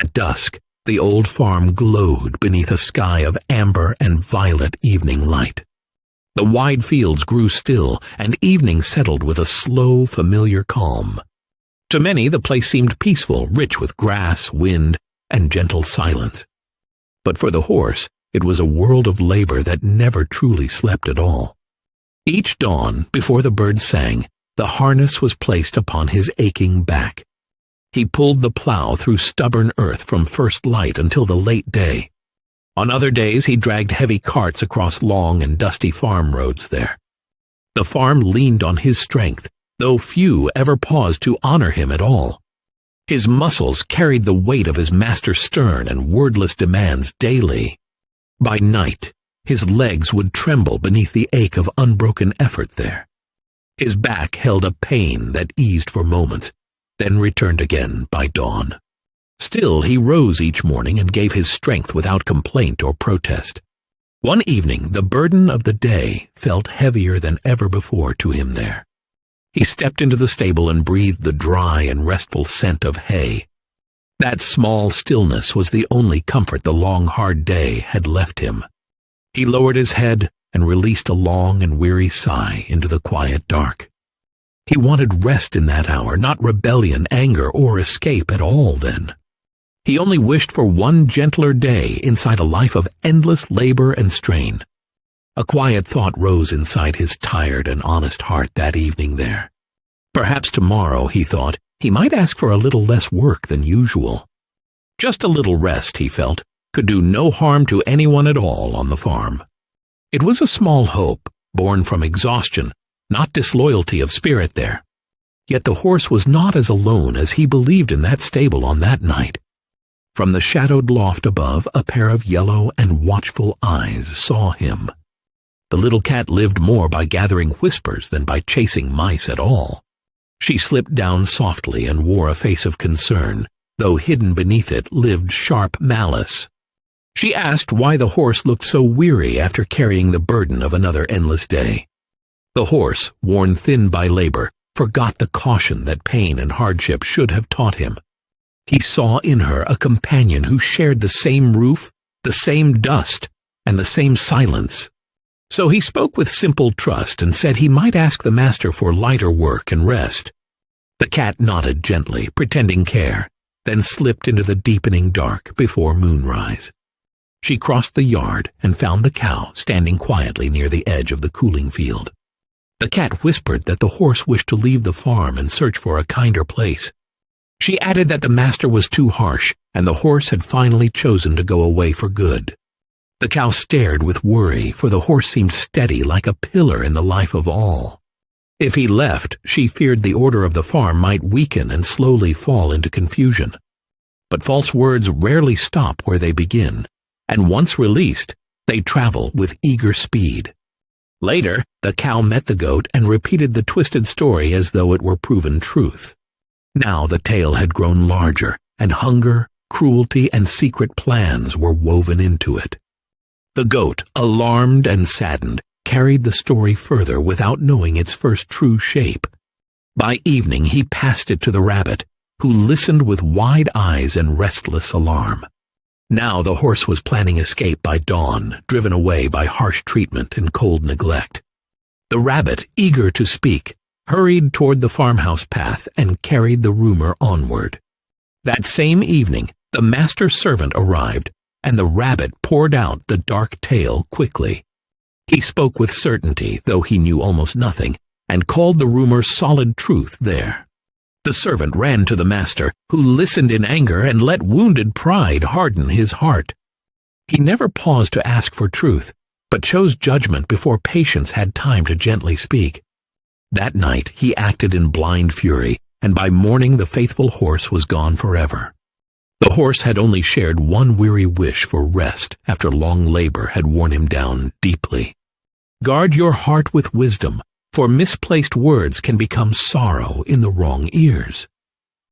At dusk, the old farm glowed beneath a sky of amber and violet evening light. The wide fields grew still, and evening settled with a slow, familiar calm. To many, the place seemed peaceful, rich with grass, wind, and gentle silence. But for the horse, it was a world of labor that never truly slept at all. Each dawn, before the birds sang, the harness was placed upon his aching back. He pulled the plow through stubborn earth from first light until the late day. On other days he dragged heavy carts across long and dusty farm roads there. The farm leaned on his strength, though few ever paused to honor him at all. His muscles carried the weight of his master's stern and wordless demands daily. By night, his legs would tremble beneath the ache of unbroken effort there. His back held a pain that eased for moments, then returned again by dawn. Still, he rose each morning and gave his strength without complaint or protest. One evening, the burden of the day felt heavier than ever before to him there. He stepped into the stable and breathed the dry and restful scent of hay. That small stillness was the only comfort the long, hard day had left him. He lowered his head and released a long and weary sigh into the quiet dark. He wanted rest in that hour, not rebellion, anger, or escape at all then. He only wished for one gentler day inside a life of endless labor and strain. A quiet thought rose inside his tired and honest heart that evening there. Perhaps tomorrow, he thought, he might ask for a little less work than usual. Just a little rest, he felt, could do no harm to anyone at all on the farm. It was a small hope, born from exhaustion, not disloyalty of spirit there. Yet the horse was not as alone as he believed in that stable on that night. From the shadowed loft above, a pair of yellow and watchful eyes saw him. The little cat lived more by gathering whispers than by chasing mice at all. She slipped down softly and wore a face of concern, though hidden beneath it lived sharp malice. She asked why the horse looked so weary after carrying the burden of another endless day. The horse, worn thin by labor, forgot the caution that pain and hardship should have taught him. He saw in her a companion who shared the same roof, the same dust, and the same silence. So he spoke with simple trust and said he might ask the master for lighter work and rest. The cat nodded gently, pretending care, then slipped into the deepening dark before moonrise. She crossed the yard and found the cow standing quietly near the edge of the cooling field. The cat whispered that the horse wished to leave the farm and search for a kinder place. She added that the master was too harsh, and the horse had finally chosen to go away for good. The cow stared with worry, for the horse seemed steady like a pillar in the life of all. If he left, she feared the order of the farm might weaken and slowly fall into confusion. But false words rarely stop where they begin, and once released, they travel with eager speed. Later, the cow met the goat and repeated the twisted story as though it were proven truth. Now the tale had grown larger, and hunger, cruelty, and secret plans were woven into it. The goat, alarmed and saddened, carried the story further without knowing its first true shape. By evening he passed it to the rabbit, who listened with wide eyes and restless alarm. Now the horse was planning escape by dawn, driven away by harsh treatment and cold neglect. The rabbit, eager to speak, hurried toward the farmhouse path and carried the rumor onward. That same evening, the master's servant arrived, and the rabbit poured out the dark tale quickly. He spoke with certainty, though he knew almost nothing, and called the rumor solid truth there. The servant ran to the master, who listened in anger and let wounded pride harden his heart. He never paused to ask for truth, but chose judgment before patience had time to gently speak. That night he acted in blind fury, and by morning the faithful horse was gone forever. The horse had only shared one weary wish for rest after long labor had worn him down deeply. Guard your heart with wisdom, for misplaced words can become sorrow in the wrong ears.